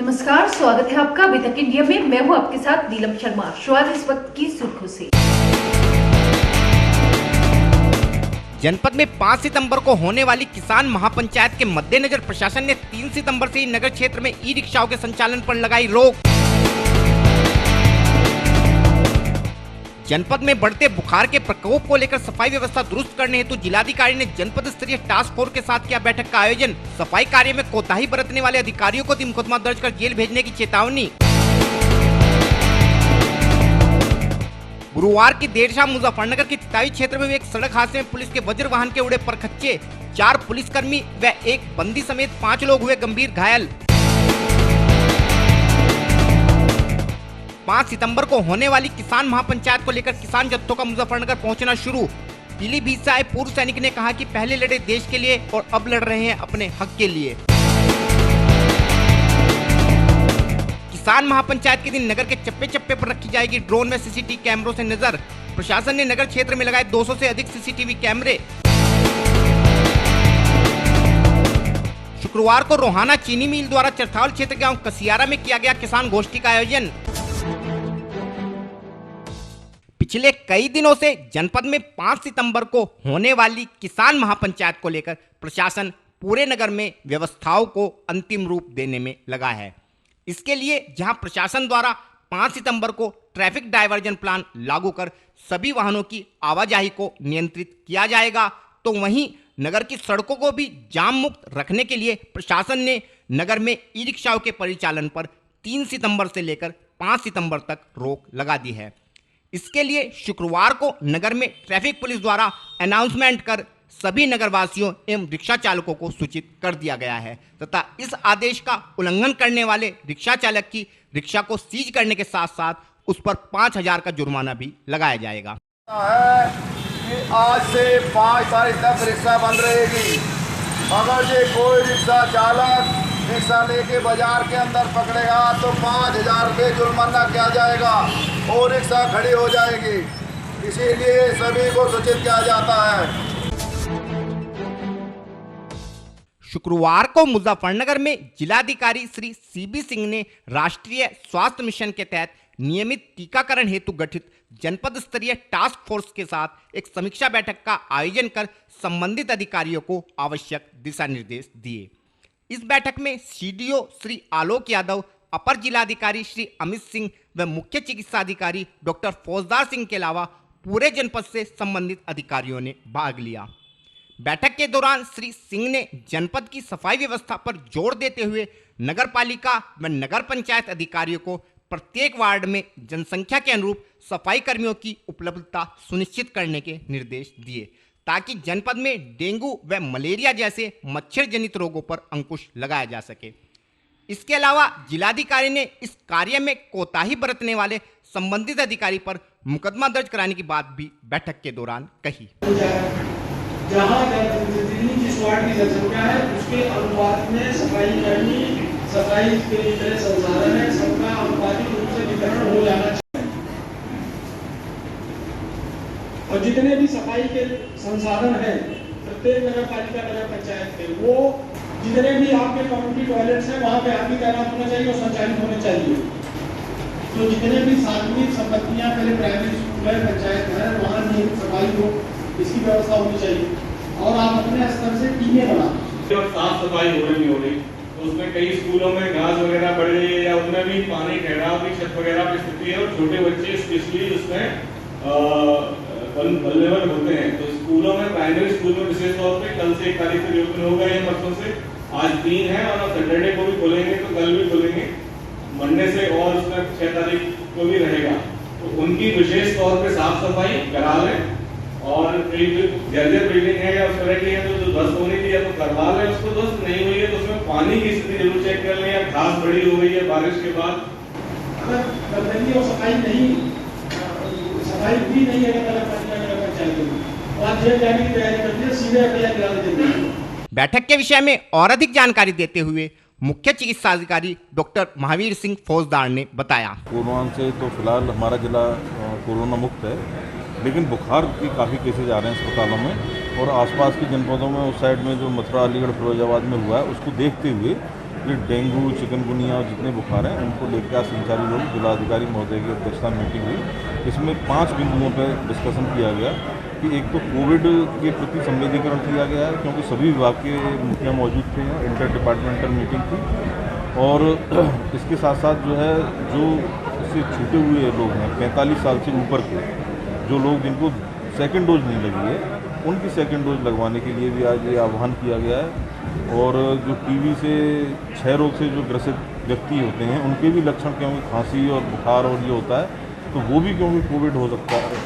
नमस्कार, स्वागत है आपका अभी तक इंडिया में। मैं हूं आपके साथ नीलम शर्मा। शुरुआत इस वक्त की सुर्खियों से। जनपद में 5 सितंबर को होने वाली किसान महापंचायत के मद्देनजर प्रशासन ने 3 सितंबर से ही नगर क्षेत्र में ई रिक्शाओं के संचालन पर लगाई रोक। जनपद में बढ़ते बुखार के प्रकोप को लेकर सफाई व्यवस्था दुरुस्त करने हेतु जिलाधिकारी ने जनपद स्तरीय टास्क फोर्स के साथ किया बैठक का आयोजन। सफाई कार्य में कोताही बरतने वाले अधिकारियों को दी मुकदमा दर्ज कर जेल भेजने की चेतावनी। गुरुवार की देर शाम मुजफ्फरनगर के तिताई क्षेत्र में एक सड़क हादसे में पुलिस के वज्र वाहन के उड़े परखच्चे, 4 पुलिसकर्मी व एक बंदी समेत 5 लोग हुए गंभीर घायल। 5 सितंबर को होने वाली किसान महापंचायत को लेकर किसान जत्थों का मुजफ्फरनगर पहुंचना शुरू। पीलीभीत से आए पूर्व सैनिक ने कहा कि पहले लड़े देश के लिए और अब लड़ रहे हैं अपने हक के लिए। किसान महापंचायत के दिन नगर के चप्पे चप्पे पर रखी जाएगी ड्रोन व सीसीटीवी कैमरों से नजर। प्रशासन ने नगर क्षेत्र में लगाए 200 से अधिक सीसीटीवी कैमरे। शुक्रवार को रोहाना चीनी मिल द्वारा चरथावल क्षेत्र गांव कसियारा में किया गया किसान गोष्ठी का आयोजन। पिछले कई दिनों से जनपद में 5 सितंबर को होने वाली किसान महापंचायत को लेकर प्रशासन पूरे नगर में व्यवस्थाओं को अंतिम रूप देने में लगा है। इसके लिए जहां प्रशासन द्वारा 5 सितंबर को ट्रैफिक डायवर्जन प्लान लागू कर सभी वाहनों की आवाजाही को नियंत्रित किया जाएगा, तो वहीं नगर की सड़कों को भी जाम मुक्त रखने के लिए प्रशासन ने नगर में ई रिक्शाओं के परिचालन पर 3 सितंबर से लेकर 5 सितंबर तक रोक लगा दी है। इसके लिए शुक्रवार को नगर में ट्रैफिक पुलिस द्वारा अनाउंसमेंट कर सभी नगरवासियों एवं रिक्शा चालकों को सूचित कर दिया गया है तथा इस आदेश का उल्लंघन करने वाले रिक्शा चालक की रिक्शा को सीज करने के साथ साथ उस पर 5,000 का जुर्माना भी लगाया जाएगा। आज से 5 तारीख तक रिक्शा बंद रहेगी। अगर ये कोई रिक्शा चालक रिक्शा लेके बाजार के अंदर पकड़ेगा तो 5,000 रुपये जुर्माना किया जाएगा और रिक्शा खड़ी हो जाएगी। इसीलिए सभी को सूचित किया जाता है। शुक्रवार को मुजफ्फरनगर में जिलाधिकारी श्री सीबी सिंह ने राष्ट्रीय स्वास्थ्य मिशन के तहत नियमित टीकाकरण हेतु गठित जनपद स्तरीय टास्क फोर्स के साथ एक समीक्षा बैठक का आयोजन कर संबंधित अधिकारियों को आवश्यक दिशा निर्देश दिए। इस बैठक में सीडीओ श्री आलोक यादव, अपर जिलाधिकारी श्री अमित सिंह व मुख्य चिकित्सा अधिकारी डॉक्टर फौजदार सिंह के अलावा पूरे जनपद से संबंधित अधिकारियों ने भाग लिया। बैठक के दौरान श्री सिंह ने जनपद की सफाई व्यवस्था पर जोर देते हुए नगरपालिका व नगर पंचायत अधिकारियों को प्रत्येक वार्ड में जनसंख्या के अनुरूप सफाई कर्मियों की उपलब्धता सुनिश्चित करने के निर्देश दिए ताकि जनपद में डेंगू व मलेरिया जैसे मच्छर जनित रोगों पर अंकुश लगाया जा सके। इसके अलावा जिलाधिकारी ने इस कार्य में कोताही बरतने वाले संबंधित अधिकारी पर मुकदमा दर्ज कराने की बात भी बैठक के दौरान कही। जहाँ जितनी जिस वार्ड की जनसंख्या है उसके अनुपात में सफाई कर्मी, सफाई के लिए संसाधन है, सबका अनुपातिक रूप से वितरण हो जाना चाहिए। और जितने भी सफाई के संसाधन हैं प्रत्येक नगर पालिका नगर पंचायत के, वो जितने भी आपके कम्युनिटी टॉयलेट्स हैं वहाँ पे आदमी तैनात होना चाहिए और संचालित होने चाहिए। तो जितने भी सार्वजनिक संपत्तियाँ पहले प्राइमरी स्कूल है, पंचायत है, वहाँ नियमित सफाई हो, इसकी व्यवस्था होनी चाहिए। और आप अपने स्तर से टीमें बना और साफ सफाई हो रही नहीं हो रही तो उसमें कई स्कूलों में घास वगैरह बढ़ रही है या उनमें भी पानी ठहराव की छत वगैरह की स्थिति है और छोटे बच्चे स्पेशली उसमें वल्नरेबल होते हैं। तो स्कूलों में प्राइमरी स्कूल में विशेष तौर पे कल से 1 तारीख से रिओपन हो गए हैं, परसों से, आज 3 है और सैटरडे को भी खोलेंगे तो कल भी खोलेंगे, मंडे से और उसमें 6 तारीख को भी रहेगा। तो उनकी विशेष तौर पे साफ सफाई करा लें और जर्जर बिल्डिंग है या उस तरह की है तो जो ध्वस्त होनी थी तो करवा लें, उसको ध्वस्त नहीं हुई है तो उसमें पानी की स्थिति जरूर चेक कर लें या घास बड़ी हो गई है बारिश के बाद। अगर गंदगी और सफाई भी नहीं है नगर पंचायत में, तो आप जेल जाने की तैयारी करते हैं, सीधे एफआईआर करा देते हैं। बैठक के विषय में और अधिक जानकारी देते हुए मुख्य चिकित्सा अधिकारी डॉक्टर महावीर सिंह फौजदार ने बताया। पूर्वांचल से तो फिलहाल हमारा जिला कोरोना मुक्त है, लेकिन बुखार की काफ़ी केसेज आ रहे हैं अस्पतालों में और आसपास के जनपदों में, उस साइड में जो मथुरा, अलीगढ़, फिरोजाबाद में हुआ है उसको देखते हुए ये डेंगू, चिकनगुनिया और जितने बुखार हैं उनको लेकर आज संचारी लोग जिलाधिकारी महोदय की अध्यक्षता में मीटिंग हुई। इसमें 5 बिंदुओं पर डिस्कशन किया गया कि एक तो कोविड के प्रति संवेदीकरण किया गया है, क्योंकि सभी विभाग के मुखिया मौजूद थे, इंटर डिपार्टमेंटल मीटिंग थी। और इसके साथ साथ जो है, जो इससे छूटे हुए लोग हैं 45 साल से ऊपर के, जो लोग जिनको सेकेंड डोज नहीं लगी है, उनकी सेकेंड डोज लगवाने के लिए भी आज ये आह्वान किया गया है। और जो टीबी से, क्षय रोग से जो ग्रसित व्यक्ति होते हैं, उनके भी लक्षण, क्योंकि खांसी और बुखार और ये होता है, तो वो भी क्योंकि कोविड हो सकता है,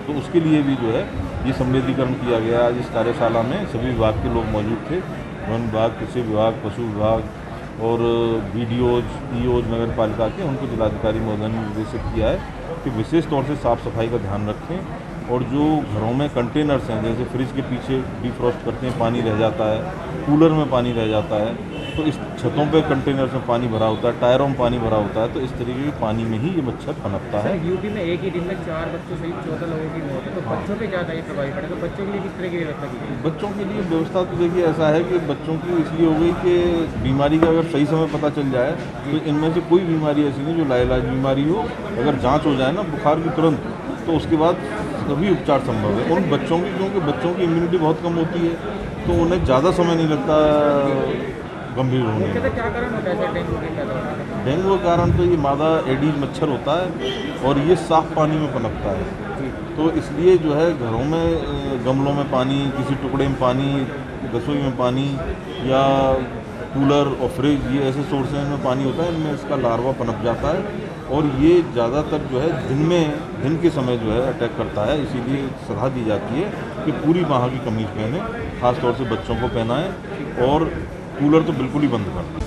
तो उसके लिए भी जो है ये संवेदीकरण किया गया। आज इस कार्यशाला में सभी विभाग के लोग मौजूद थे, वन विभाग, कृषि विभाग, पशु विभाग और BDOज, EOज नगर पालिका के, उनको जिलाधिकारी महोदय ने निर्देशित किया है कि विशेष तौर से साफ़ सफाई का ध्यान रखें। और जो घरों में कंटेनर्स हैं, जैसे फ्रिज के पीछे डिफ्रॉस्ट करते हैं, पानी रह जाता है, कूलर में पानी रह जाता है, तो इस छतों पे कंटेनर्स में पानी भरा होता है, टायरों में पानी भरा होता है, तो इस तरीके के पानी में ही ये मच्छर पनपता है। यूपी में एक ही दिन में 4 बच्चों सहित 14 लोगों की मौत है, तो बच्चों पे ज़्यादा ये प्रभावित पड़े, तो बच्चों के लिए किस तरह की व्यवस्था की गई? बच्चों के लिए व्यवस्था तो देखिए ऐसा है कि बच्चों की इसलिए हो गई कि बीमारी का अगर सही समय पता चल जाए, तो इनमें से कोई बीमारी ऐसी नहीं जो लाइलाज बीमारी हो, अगर जाँच हो जाए ना बुखार की तुरंत, तो उसके बाद सभी उपचार संभव है। उन बच्चों की, क्योंकि बच्चों की इम्यूनिटी बहुत कम होती है, तो उन्हें ज़्यादा समय नहीं लगता गंभीर होने में। क्या कारण होता है डेंगू के पैदा? डेंगू का कारण तो ये मादा एडीज मच्छर होता है और ये साफ पानी में पनपता है, तो इसलिए जो है घरों में गमलों में पानी, किसी टुकड़े में पानी, रसोई में पानी या कूलर और फ्रिज, ये ऐसे सोर्सेज में पानी होता है, इनमें इसका लार्वा पनप जाता है और ये ज़्यादातर जो है दिन के समय जो है अटैक करता है। इसीलिए सलाह दी जाती है कि पूरी बाह की कमीज पहने, खासतौर से बच्चों को पहनाएं और कूलर तो बिल्कुल ही बंद कर दें।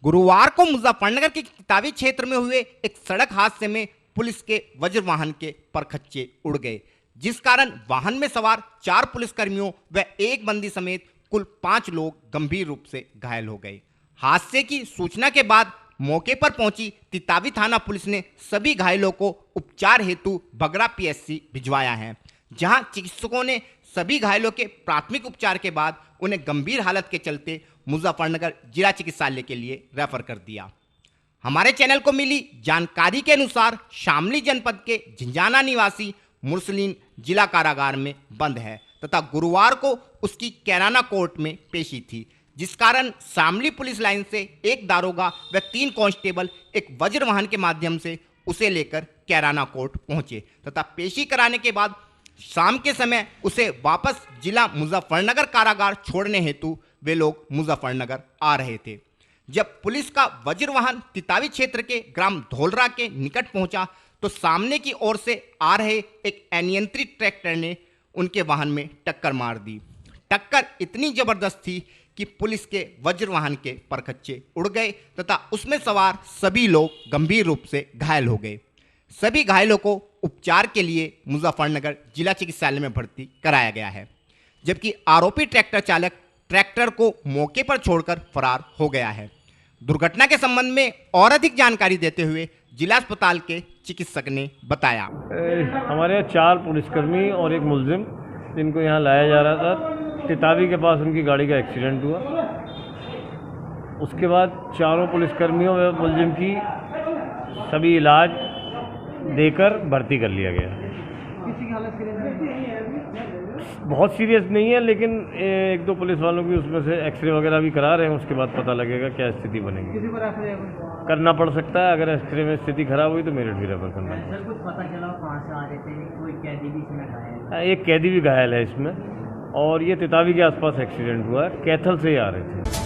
गुरुवार को मुजफ्फरनगर के किताबी क्षेत्र में हुए एक सड़क हादसे में पुलिस के वज्र वाहन के परखच्चे उड़ गए, जिस कारण वाहन में सवार 4 पुलिसकर्मियों व एक बंदी समेत कुल 5 लोग गंभीर रूप से घायल हो गए। हादसे की सूचना के बाद मौके पर पहुंची तितावी थाना पुलिस ने सभी घायलों को उपचार हेतु बगरा PSC भिजवाया है, जहां चिकित्सकों ने सभी घायलों के प्राथमिक उपचार के बाद उन्हें गंभीर हालत के चलते मुजफ्फरनगर जिला चिकित्सालय के लिए रेफर कर दिया। हमारे चैनल को मिली जानकारी के अनुसार शामली जनपद के झिंझाना निवासी मुरसलीन जिला कारागार में बंद है तथा गुरुवार को उसकी कैराना कोर्ट में पेशी थी, जिस कारण शामली पुलिस लाइन से एक दारोगा व 3 कांस्टेबल एक वज्र वाहन के माध्यम से उसे लेकर कैराना कोर्ट पहुंचे तथा पेशी कराने के बाद शाम के समय उसे वापस जिला मुजफ्फरनगर कारागार छोड़ने हेतु वे लोग मुजफ्फरनगर आ रहे थे। जब पुलिस का वज्र वाहन तितावी क्षेत्र के ग्राम धौलरा के निकट पहुंचा तो सामने की ओर से आ रहे एक अनियंत्रित ट्रैक्टर ने उनके वाहन में टक्कर मार दी। टक्कर इतनी जबरदस्त थी कि पुलिस के वज्र वाहन के परखच्चे उड़ गए तथा उसमें सवार सभी लोग गंभीर रूप से घायल हो गए। सभी घायलों को उपचार के लिए मुजफ्फरनगर जिला चिकित्सालय में भर्ती कराया गया है, जबकि आरोपी ट्रैक्टर चालक ट्रैक्टर को मौके पर छोड़कर फरार हो गया है। दुर्घटना के संबंध में और अधिक जानकारी देते हुए जिला अस्पताल के चिकित्सक ने बताया, हमारे यहाँ 4 पुलिसकर्मी और एक मुलजिम जिनको यहाँ लाया जा रहा था, तितावी के पास उनकी गाड़ी का एक्सीडेंट हुआ। उसके बाद चारों पुलिसकर्मियों व मुलजिम की सभी इलाज देकर भर्ती कर लिया गया। किसी की हालत बहुत सीरियस नहीं है, लेकिन 1-2 पुलिस वालों की उसमें से एक्सरे वगैरह भी करा रहे हैं, उसके बाद पता लगेगा क्या स्थिति बनेगी। किसी को रेफर करना पड़ सकता है, अगर एक्सरे में स्थिति खराब हुई तो मेरठ भी रेफर करना है। सर कुछ पता चला कहाँ से आ रहे थे? कोई कैदी भी इसमें घायल है? एक कैदी भी घायल है इसमें, और ये तितावी के आसपास एक्सीडेंट हुआ है, कैथल से ही आ रहे थे।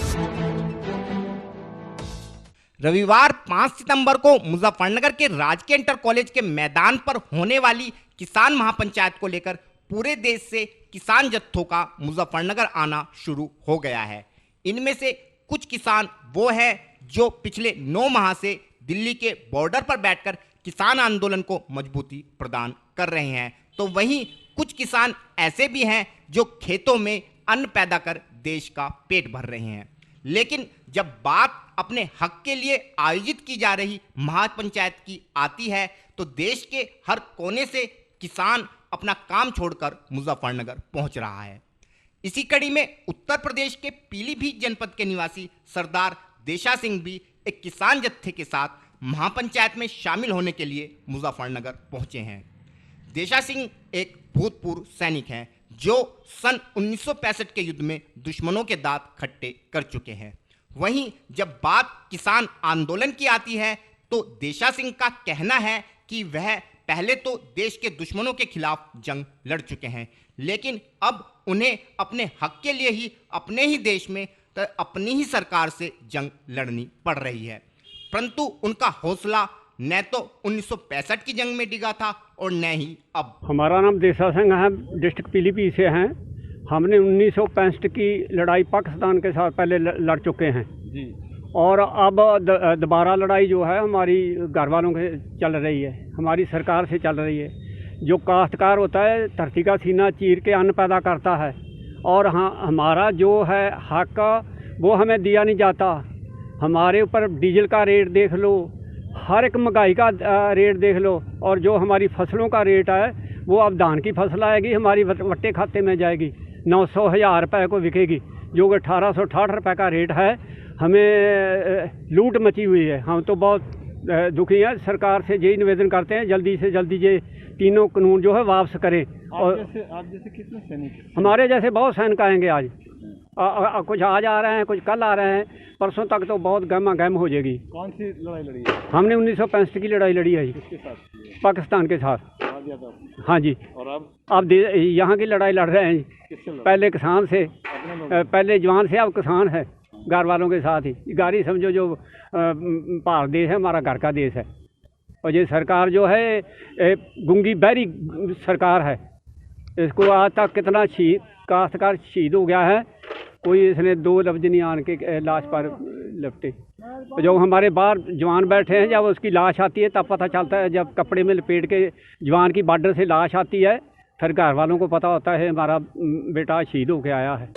रविवार 5 सितंबर को मुजफ्फरनगर के राजकीय इंटर कॉलेज के मैदान पर होने वाली किसान महापंचायत को लेकर पूरे देश से किसान जत्थों का मुजफ्फरनगर आना शुरू हो गया है। इनमें से कुछ किसान वो हैं जो पिछले 9 माह से दिल्ली के बॉर्डर पर बैठकर किसान आंदोलन को मजबूती प्रदान कर रहे हैं, तो वहीं कुछ किसान ऐसे भी हैं जो खेतों में अन्न पैदा कर देश का पेट भर रहे हैं। लेकिन जब बात अपने हक के लिए आयोजित की जा रही महापंचायत की आती है तो देश के हर कोने से किसान अपना काम छोड़कर मुजफ्फरनगर पहुंच रहा है। इसी कड़ी में उत्तर प्रदेश के पीलीभीत जनपद के निवासी सरदार देशा सिंह भी एक किसान जत्थे के साथ महापंचायत में शामिल होने के लिए मुजफ्फरनगर पहुंचे हैं। देशा सिंह एक भूतपूर्व सैनिक हैं जो सन 1965 के युद्ध में दुश्मनों के दांत खट्टे कर चुके हैं। वहीं जब बात किसान आंदोलन की आती है तो देशा सिंह का कहना है कि वह पहले तो देश के दुश्मनों के खिलाफ जंग लड़ चुके हैं, लेकिन अब उन्हें अपने हक के लिए ही अपने ही देश में अपनी ही सरकार से जंग लड़नी पड़ रही है। परंतु उनका हौसला न तो 1965 की जंग में डिगा था और न ही अब। हमारा नाम देशा सिंह है, डिस्ट्रिक्ट पीलीभीत से हैं। हमने 1965 की लड़ाई पाकिस्तान के साथ पहले लड़ चुके हैं जी, और अब दोबारा लड़ाई जो है हमारी घर वालों के चल रही है, हमारी सरकार से चल रही है। जो काश्तकार होता है धरती का सीना चीर के अन्न पैदा करता है, और हाँ हमारा जो है हक वो हमें दिया नहीं जाता। हमारे ऊपर डीजल का रेट देख लो, हर एक महंगाई का रेट देख लो, और जो हमारी फसलों का रेट है वो अब धान की फसल आएगी हमारी वट्टे खाते में जाएगी 900,000 रुपये को बिकेगी, जो कि 1868 रुपये का रेट है। हमें लूट मची हुई है, हम तो बहुत दुखी हैं। सरकार से यही निवेदन करते हैं जल्दी से जल्दी ये तीनों कानून जो है वापस करें। और आप जैसे कितने सैनिक हैं? हमारे जैसे बहुत सैनिक आएंगे आज, कुछ आज आ रहे हैं, कुछ कल आ रहे हैं, परसों तक तो बहुत गहमा गहम हो जाएगी। कौन सी लड़ाई लड़ी है? हमने 1965 की लड़ाई लड़ी है जी। किसके साथ? पाकिस्तान के साथ। हाँ जी। और अब यहाँ की लड़ाई लड़ रहे हैं जी। किससे? पहले किसान से, पहले जवान से, अब किसान है, घर वालों के साथ ही। गाड़ी समझो जो भारत देश है हमारा घर का देश है, और ये सरकार जो है गूंगी बहरी सरकार है। इसको आज तक कितना काश्तकार शहीद हो गया है, कोई इसने दो लफ्ज नहीं आन के लाश पर लपटे। जो हमारे बाहर जवान बैठे हैं, जब उसकी लाश आती है तब पता चलता है, जब कपड़े में लपेट के जवान की बॉर्डर से लाश आती है फिर घर वालों को पता होता है हमारा बेटा शहीद होकर आया है।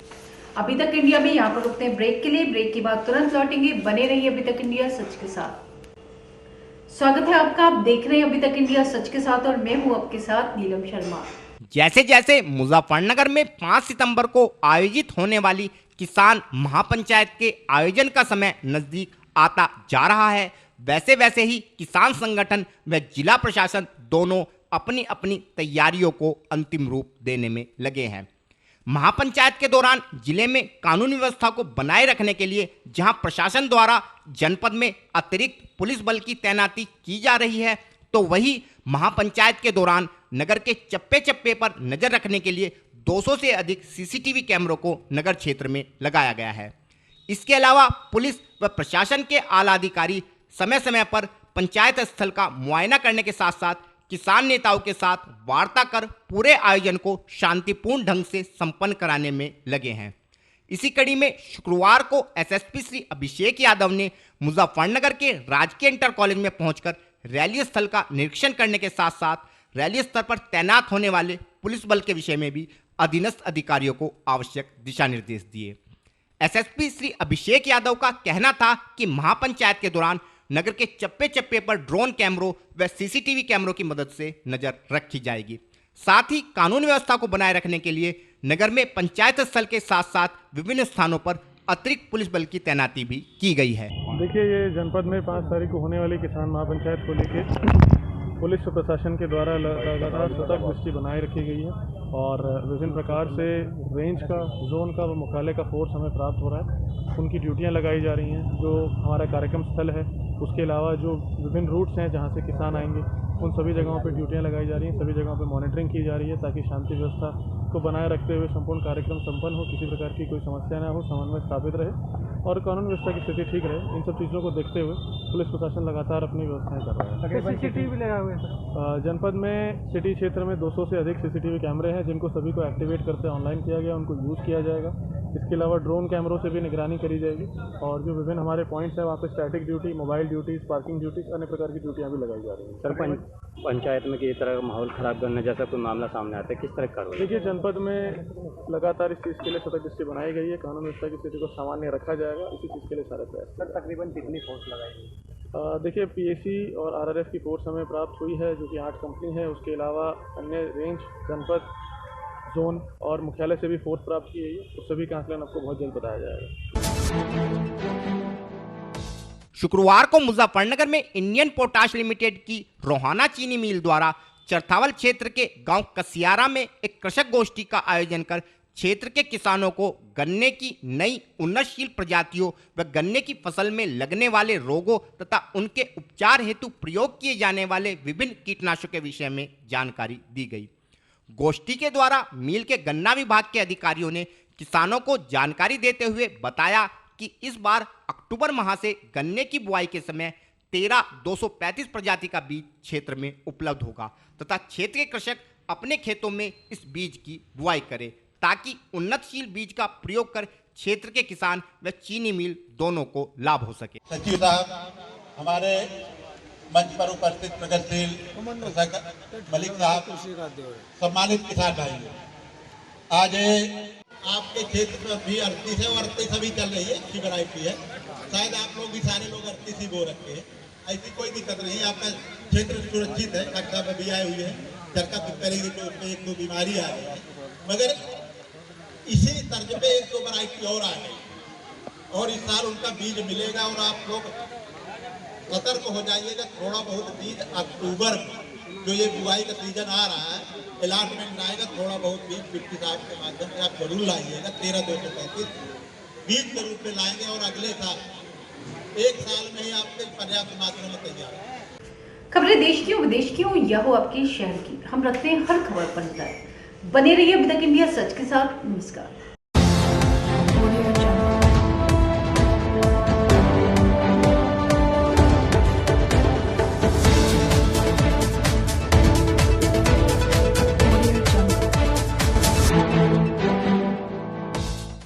अभी तक इंडिया में यहाँ पर रुकते हैं ब्रेक के लिए। ब्रेक के बाद तुरंत लौटेंगे, बने रहिए अभी तक इंडिया सच के साथ। स्वागत है आपका, आप देख रहे हैं अभी तक इंडिया सच के साथ और मैं हूँ आपके साथ नीलम शर्मा। जैसे जैसे मुजफ्फरनगर में 5 सितंबर को आयोजित होने वाली किसान महापंचायत के आयोजन का समय नजदीक आता जा रहा है, वैसे वैसे ही किसान संगठन व जिला प्रशासन दोनों अपनी अपनी तैयारियों को अंतिम रूप देने में लगे हैं। महापंचायत के दौरान जिले में कानून व्यवस्था को बनाए रखने के लिए जहां प्रशासन द्वारा जनपद में अतिरिक्त पुलिस बल की तैनाती की जा रही है, तो वही महापंचायत के दौरान नगर के चप्पे चप्पे पर नजर रखने के लिए 200 से अधिक सीसीटीवी कैमरों को नगर क्षेत्र में लगाया गया है। इसके अलावा पुलिस व प्रशासन के आला अधिकारी समय समय पर पंचायत स्थल का मुआयना करने के साथ साथ किसान नेताओं के साथ वार्ता कर पूरे आयोजन को शांतिपूर्ण ढंग से संपन्न कराने में लगे हैं। इसी कड़ी में शुक्रवार को एसएसपी श्री अभिषेक यादव ने मुजफ्फरनगर के राजकीय इंटर कॉलेज में पहुंचकर रैली स्थल का निरीक्षण करने के साथ साथ रैली स्तर पर तैनात होने वाले पुलिस बल के विषय में भी अधीनस्थ अधिकारियों को आवश्यक दिशा निर्देश दिए। एसएसपी श्री अभिषेक यादव का कहना था कि महापंचायत के दौरान नगर के चप्पे चप्पे पर ड्रोन कैमरों व सीसीटीवी कैमरों की मदद से नजर रखी जाएगी। साथ ही कानून व्यवस्था को बनाए रखने के लिए नगर में पंचायत स्थल के साथ साथ विभिन्न स्थानों पर अतिरिक्त पुलिस बल की तैनाती भी की गई है। देखिए, ये जनपद में 5 तारीख को होने वाली किसान महापंचायत को लेकर पुलिस और प्रशासन के द्वारा लगातार सतर्क दृष्टि बनाए रखी गई है, और विभिन्न प्रकार से रेंज का, जोन का व मुख्यालय का फोर्स हमें प्राप्त हो रहा है। उनकी ड्यूटियां लगाई जा रही हैं। जो हमारा कार्यक्रम स्थल है उसके अलावा जो विभिन्न रूट्स हैं जहां से किसान आएंगे, उन सभी जगहों पर ड्यूटियां लगाई जा रही हैं। सभी जगहों पर मॉनिटरिंग की जा रही है ताकि शांति व्यवस्था को बनाए रखते हुए संपूर्ण कार्यक्रम संपन्न हो, किसी प्रकार की कोई समस्या न हो, समन्वय स्थापित रहे और कानून व्यवस्था की स्थिति ठीक रहे। इन सब चीज़ों को देखते हुए पुलिस प्रशासन लगातार अपनी व्यवस्थाएं कर रहा है। सीसीटीवी लगा हुए हैं जनपद में सिटी क्षेत्र में 200 से अधिक सीसीटीवी कैमरे हैं, जिनको सभी को एक्टिवेट करते ऑनलाइन किया गया, उनको यूज़ किया जाएगा। इसके अलावा ड्रोन कैमरों से भी निगरानी करी जाएगी, और जो विभिन्न हमारे पॉइंट्स हैं वहाँ पर static duty, mobile duties, parking duties, अन्य प्रकार की ड्यूटियाँ भी लगाई जा रही हैं। सर, पंचायत में किसी तरह का माहौल खराब करने जैसा कोई मामला सामने आता है, किस तरह कार्रवाई? देखिए, जनपद में लगातार इस चीज़ के लिए सतर्क दृष्टि बनाई गई है। कानून व्यवस्था की स्थिति को सामान्य रखा जाएगा, इसी चीज़ के लिए सारे प्रयास। सर, तकरीबन कितनी फोर्स लगाई? देखिए, पीएसी और आरआरएफ की फोर्स हमें प्राप्त हुई है, जो कि 8 कंपनी है। उसके अलावा अन्य रेंज, जनपद, जोन और मुख्यालय से भी फोर्स प्राप्त की गई है। उस सभी का आंकलन आपको बहुत जल्द बताया जाएगा। शुक्रवार को मुजफ्फरनगर में इंडियन पोटाश लिमिटेड की रोहाना चीनी मिल द्वारा चरथावल क्षेत्र के गांव कसियारा में एक कृषक गोष्ठी का आयोजन कर क्षेत्र के किसानों को गन्ने की नई उन्नतशील प्रजातियों व गन्ने की फसल में लगने वाले रोगों तथा उनके उपचार हेतु प्रयोग किए जाने वाले विभिन्न कीटनाशकों के विषय में जानकारी दी गई। गोष्ठी के द्वारा मिल के गन्ना विभाग के अधिकारियों ने किसानों को जानकारी देते हुए बताया कि इस बार अक्टूबर माह से गन्ने की बुआई के समय 13,235 प्रजाति का बीज क्षेत्र में उपलब्ध होगा तथा क्षेत्र के कृषक अपने खेतों में इस बीज की बुआई करें ताकि उन्नतशील बीज का प्रयोग कर क्षेत्र के किसान व चीनी मिल दोनों को लाभ हो सके। सचिव साहब, हमारे मंच पर उपस्थित प्रगतिशील मलिक साहब, सम्मानित किसान भाई, आज आपके क्षेत्र में भी 38 है और 38 अभी चल रही है, अच्छी वैरायटी है। शायद आप लोग भी सारे लोग 38 ही बो रखे हैं, ऐसी कोई दिक्कत नहीं है। आपका क्षेत्र सुरक्षित है, कक्षा में भी आए हुए हैं, चरखा करेंगे तो उसमें एक दो बीमारी आ रही है, मगर इसी तर्ज पे एक दो वैरायटी और आ गई और इस साल उनका बीज मिलेगा और आप लोग सतर्क हो जाइएगा। थोड़ा बहुत बीज अक्टूबर में जो ये बुआई का सीजन आ रहा है, अलाटमेंट आएगा, थोड़ा बहुत बीज डिप्टी साहब के माध्यम से आप जरूर लाइएगा। 13,235 बीज के रूप में लाएंगे और अगले साल एक साल में ही आपके पर्याप्त मात्रा में तैयार है। खबरें देश की हो विदेश की हो या हो आपके शहर की, हम रखते हैं हर खबर पर नजर। बने रहिए अभी तक इंडिया सच के साथ। नमस्कार।